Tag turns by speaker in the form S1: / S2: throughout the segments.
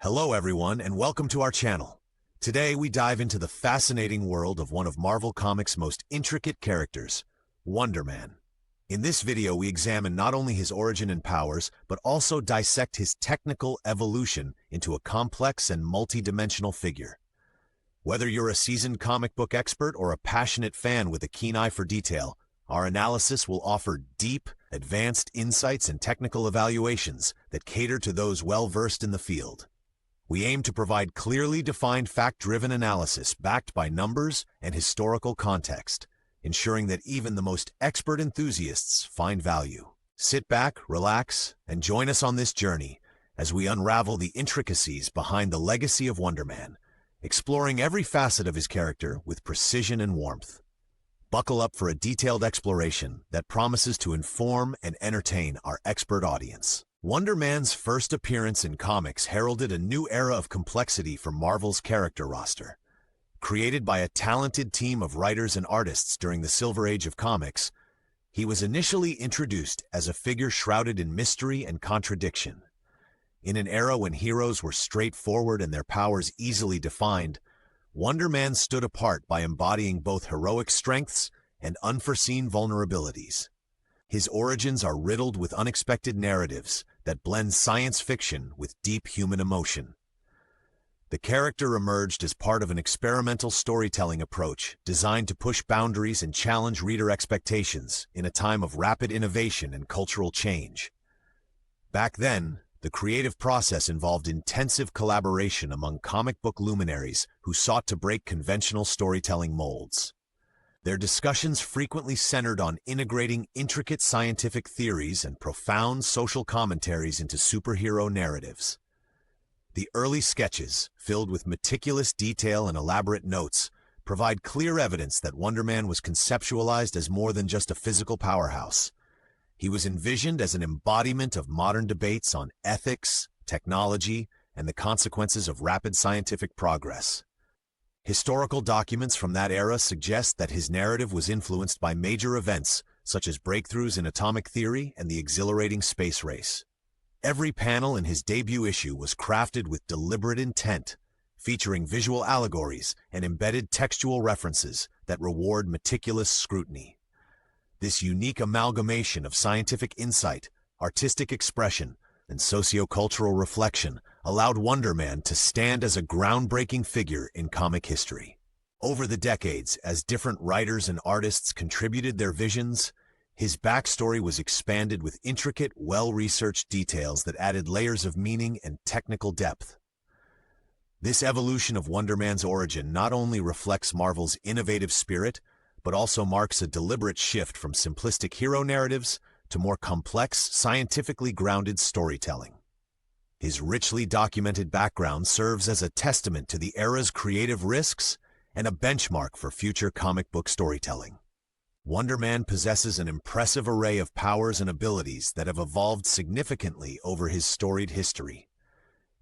S1: Hello everyone and welcome to our channel. Today we dive into the fascinating world of one of Marvel Comics' most intricate characters, Wonder Man. In this video we examine not only his origin and powers, but also dissect his technical evolution into a complex and multi-dimensional figure. Whether you're a seasoned comic book expert or a passionate fan with a keen eye for detail, our analysis will offer deep, advanced insights and technical evaluations that cater to those well-versed in the field. We aim to provide clearly defined fact-driven analysis backed by numbers and historical context, ensuring that even the most expert enthusiasts find value. Sit back, relax, and join us on this journey as we unravel the intricacies behind the legacy of Wonder Man, exploring every facet of his character with precision and warmth. Buckle up for a detailed exploration that promises to inform and entertain our expert audience. Wonder Man's first appearance in comics heralded a new era of complexity for Marvel's character roster. Created by a talented team of writers and artists during the Silver Age of comics, he was initially introduced as a figure shrouded in mystery and contradiction. In an era when heroes were straightforward and their powers easily defined, Wonder Man stood apart by embodying both heroic strengths and unforeseen vulnerabilities. His origins are riddled with unexpected narratives that blend science fiction with deep human emotion. The character emerged as part of an experimental storytelling approach designed to push boundaries and challenge reader expectations in a time of rapid innovation and cultural change. Back then, the creative process involved intensive collaboration among comic book luminaries who sought to break conventional storytelling molds. Their discussions frequently centered on integrating intricate scientific theories and profound social commentaries into superhero narratives. The early sketches, filled with meticulous detail and elaborate notes, provide clear evidence that Wonder Man was conceptualized as more than just a physical powerhouse. He was envisioned as an embodiment of modern debates on ethics, technology, and the consequences of rapid scientific progress. Historical documents from that era suggest that his narrative was influenced by major events such as breakthroughs in atomic theory and the exhilarating space race. Every panel in his debut issue was crafted with deliberate intent, featuring visual allegories and embedded textual references that reward meticulous scrutiny. This unique amalgamation of scientific insight, artistic expression, and sociocultural reflection allowed Wonder Man to stand as a groundbreaking figure in comic history. Over the decades, as different writers and artists contributed their visions, his backstory was expanded with intricate, well-researched details that added layers of meaning and technical depth. This evolution of Wonder Man's origin not only reflects Marvel's innovative spirit, but also marks a deliberate shift from simplistic hero narratives to more complex, scientifically grounded storytelling. His richly documented background serves as a testament to the era's creative risks and a benchmark for future comic book storytelling. Wonder Man possesses an impressive array of powers and abilities that have evolved significantly over his storied history.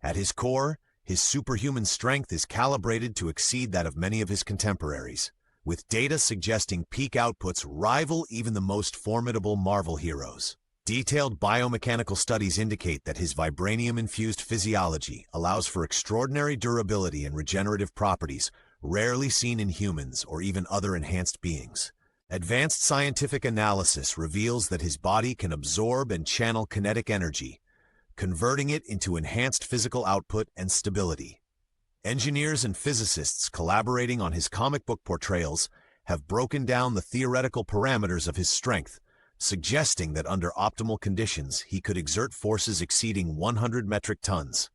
S1: At his core, his superhuman strength is calibrated to exceed that of many of his contemporaries, with data suggesting peak outputs rival even the most formidable Marvel heroes. Detailed biomechanical studies indicate that his vibranium-infused physiology allows for extraordinary durability and regenerative properties rarely seen in humans or even other enhanced beings. Advanced scientific analysis reveals that his body can absorb and channel kinetic energy, converting it into enhanced physical output and stability. Engineers and physicists collaborating on his comic book portrayals have broken down the theoretical parameters of his strength, suggesting that under optimal conditions he could exert forces exceeding 100 metric tons.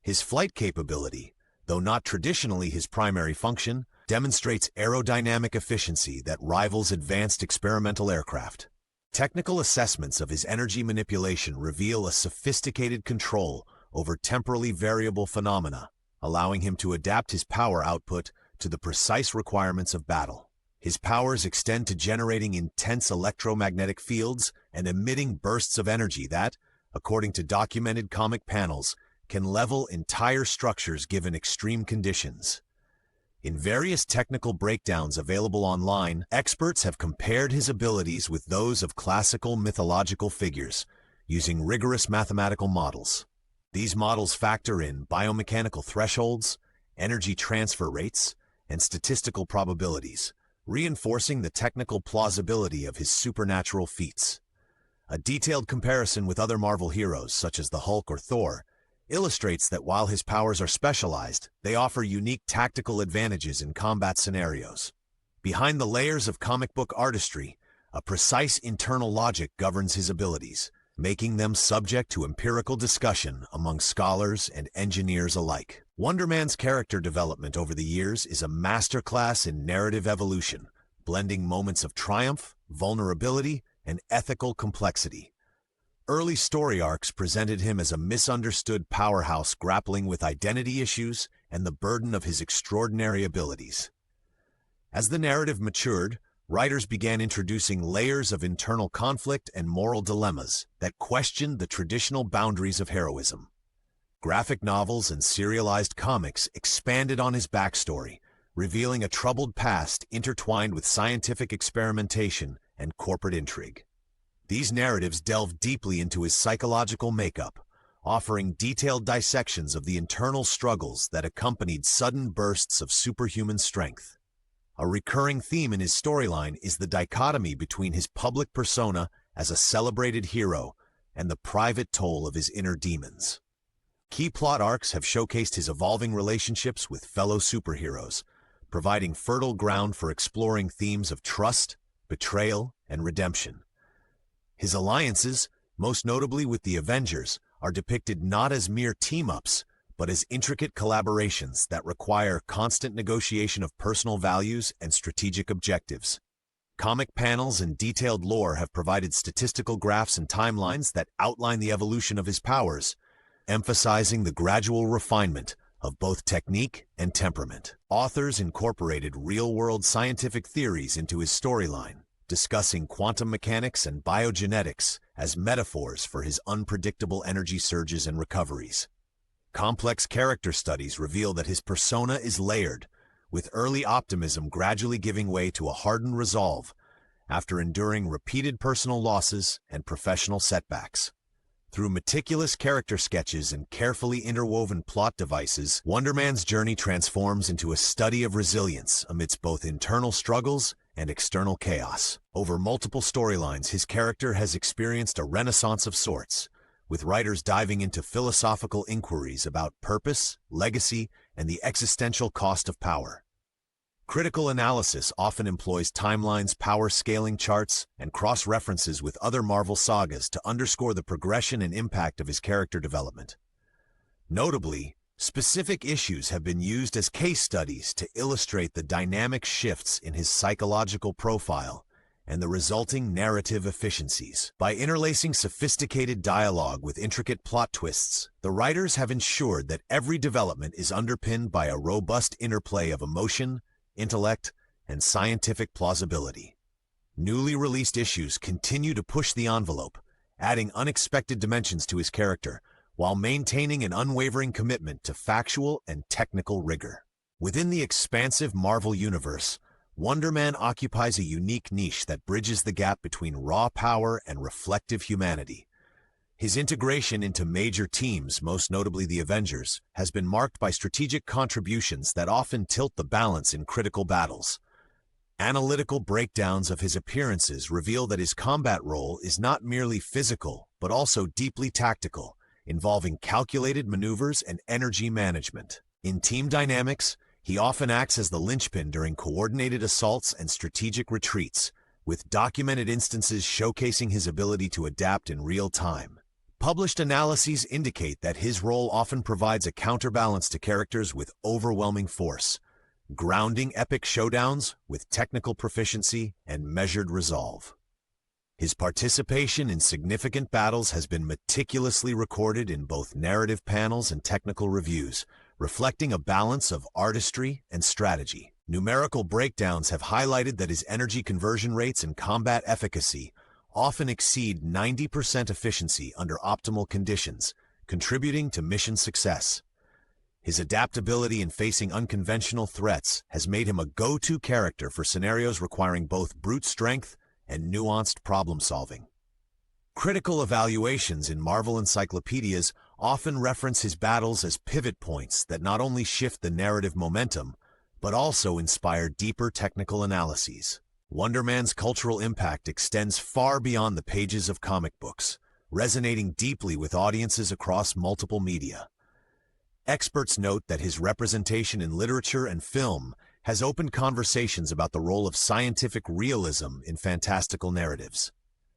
S1: His flight capability, though not traditionally his primary function, demonstrates aerodynamic efficiency that rivals advanced experimental aircraft. Technical assessments of his energy manipulation reveal a sophisticated control over temporally variable phenomena, allowing him to adapt his power output to the precise requirements of battle. His powers extend to generating intense electromagnetic fields and emitting bursts of energy that, according to documented comic panels, can level entire structures given extreme conditions. In various technical breakdowns available online, experts have compared his abilities with those of classical mythological figures, using rigorous mathematical models. These models factor in biomechanical thresholds, energy transfer rates, and statistical probabilities, reinforcing the technical plausibility of his supernatural feats. A detailed comparison with other Marvel heroes, such as the Hulk or Thor, illustrates that while his powers are specialized, they offer unique tactical advantages in combat scenarios. Behind the layers of comic book artistry, a precise internal logic governs his abilities, making them subject to empirical discussion among scholars and engineers alike. Wonder Man's character development over the years is a masterclass in narrative evolution, blending moments of triumph, vulnerability, and ethical complexity. Early story arcs presented him as a misunderstood powerhouse grappling with identity issues and the burden of his extraordinary abilities. As the narrative matured, writers began introducing layers of internal conflict and moral dilemmas that questioned the traditional boundaries of heroism. Graphic novels and serialized comics expanded on his backstory, revealing a troubled past intertwined with scientific experimentation and corporate intrigue. These narratives delve deeply into his psychological makeup, offering detailed dissections of the internal struggles that accompanied sudden bursts of superhuman strength. A recurring theme in his storyline is the dichotomy between his public persona as a celebrated hero and the private toll of his inner demons. Key plot arcs have showcased his evolving relationships with fellow superheroes, providing fertile ground for exploring themes of trust, betrayal, and redemption. His alliances, most notably with the Avengers, are depicted not as mere team-ups, but as intricate collaborations that require constant negotiation of personal values and strategic objectives. Comic panels and detailed lore have provided statistical graphs and timelines that outline the evolution of his powers, emphasizing the gradual refinement of both technique and temperament. Authors incorporated real-world scientific theories into his storyline, discussing quantum mechanics and biogenetics as metaphors for his unpredictable energy surges and recoveries. Complex character studies reveal that his persona is layered, with early optimism gradually giving way to a hardened resolve after enduring repeated personal losses and professional setbacks. Through meticulous character sketches and carefully interwoven plot devices, Wonder Man's journey transforms into a study of resilience amidst both internal struggles and external chaos. Over multiple storylines, his character has experienced a renaissance of sorts, with writers diving into philosophical inquiries about purpose, legacy, and the existential cost of power. Critical analysis often employs timelines, power scaling charts, and cross-references with other Marvel sagas to underscore the progression and impact of his character development. Notably, specific issues have been used as case studies to illustrate the dynamic shifts in his psychological profile and the resulting narrative efficiencies. By interlacing sophisticated dialogue with intricate plot twists, the writers have ensured that every development is underpinned by a robust interplay of emotion, intellect, and scientific plausibility. Newly released issues continue to push the envelope, adding unexpected dimensions to his character, while maintaining an unwavering commitment to factual and technical rigor. Within the expansive Marvel universe, Wonder Man occupies a unique niche that bridges the gap between raw power and reflective humanity. His integration into major teams, most notably the Avengers, has been marked by strategic contributions that often tilt the balance in critical battles. Analytical breakdowns of his appearances reveal that his combat role is not merely physical, but also deeply tactical, involving calculated maneuvers and energy management. In team dynamics, he often acts as the linchpin during coordinated assaults and strategic retreats, with documented instances showcasing his ability to adapt in real time. Published analyses indicate that his role often provides a counterbalance to characters with overwhelming force, grounding epic showdowns with technical proficiency and measured resolve. His participation in significant battles has been meticulously recorded in both narrative panels and technical reviews, reflecting a balance of artistry and strategy. Numerical breakdowns have highlighted that his energy conversion rates and combat efficacy often exceed 90% efficiency under optimal conditions, contributing to mission success. His adaptability in facing unconventional threats has made him a go-to character for scenarios requiring both brute strength and nuanced problem-solving. Critical evaluations in Marvel encyclopedias often reference his battles as pivot points that not only shift the narrative momentum, but also inspire deeper technical analyses. Wonder Man's cultural impact extends far beyond the pages of comic books, resonating deeply with audiences across multiple media. Experts note that his representation in literature and film has opened conversations about the role of scientific realism in fantastical narratives.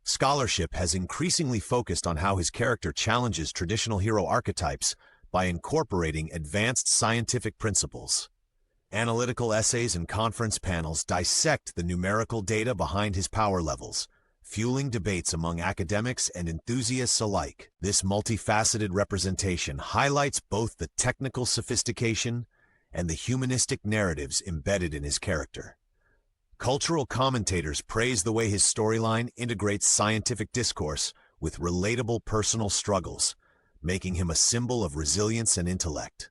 S1: Scholarship has increasingly focused on how his character challenges traditional hero archetypes by incorporating advanced scientific principles. Analytical essays and conference panels dissect the numerical data behind his power levels, fueling debates among academics and enthusiasts alike. This multifaceted representation highlights both the technical sophistication and the humanistic narratives embedded in his character. Cultural commentators praise the way his storyline integrates scientific discourse with relatable personal struggles, making him a symbol of resilience and intellect.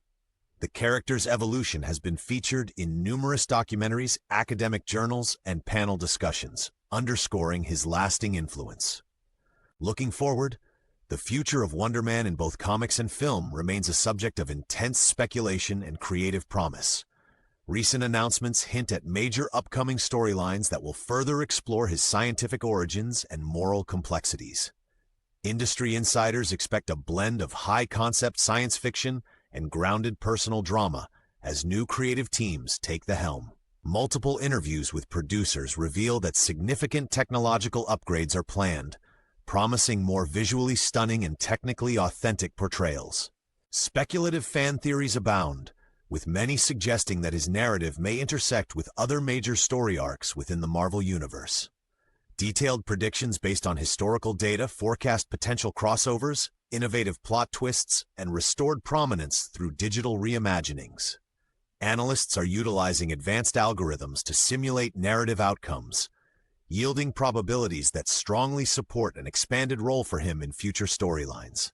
S1: The character's evolution has been featured in numerous documentaries, academic journals, and panel discussions, underscoring his lasting influence. Looking forward, the future of Wonder Man in both comics and film remains a subject of intense speculation and creative promise. Recent announcements hint at major upcoming storylines that will further explore his scientific origins and moral complexities. Industry insiders expect a blend of high-concept science fiction and grounded personal drama as new creative teams take the helm. Multiple interviews with producers reveal that significant technological upgrades are planned, promising more visually stunning and technically authentic portrayals. Speculative fan theories abound, with many suggesting that his narrative may intersect with other major story arcs within the Marvel Universe. Detailed predictions based on historical data forecast potential crossovers, innovative plot twists, and restored prominence through digital reimaginings. Analysts are utilizing advanced algorithms to simulate narrative outcomes, yielding probabilities that strongly support an expanded role for him in future storylines.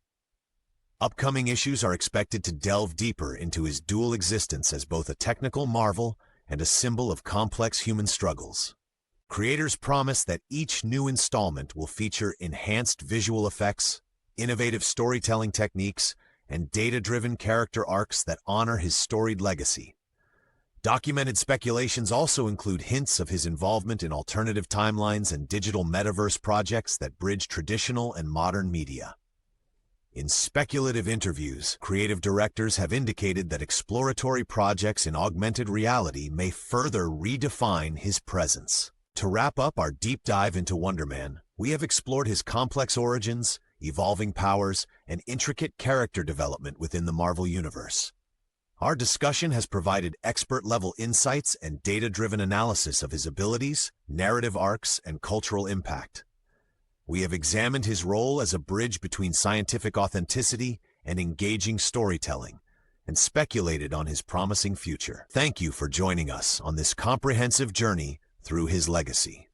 S1: Upcoming issues are expected to delve deeper into his dual existence as both a technical marvel and a symbol of complex human struggles. Creators promise that each new installment will feature enhanced visual effects, innovative storytelling techniques, and data-driven character arcs that honor his storied legacy. Documented speculations also include hints of his involvement in alternative timelines and digital metaverse projects that bridge traditional and modern media. In speculative interviews, creative directors have indicated that exploratory projects in augmented reality may further redefine his presence. To wrap up our deep dive into Wonder Man, we have explored his complex origins, evolving powers, and intricate character development within the Marvel Universe. Our discussion has provided expert-level insights and data-driven analysis of his abilities, narrative arcs, and cultural impact. We have examined his role as a bridge between scientific authenticity and engaging storytelling, and speculated on his promising future. Thank you for joining us on this comprehensive journey through his legacy.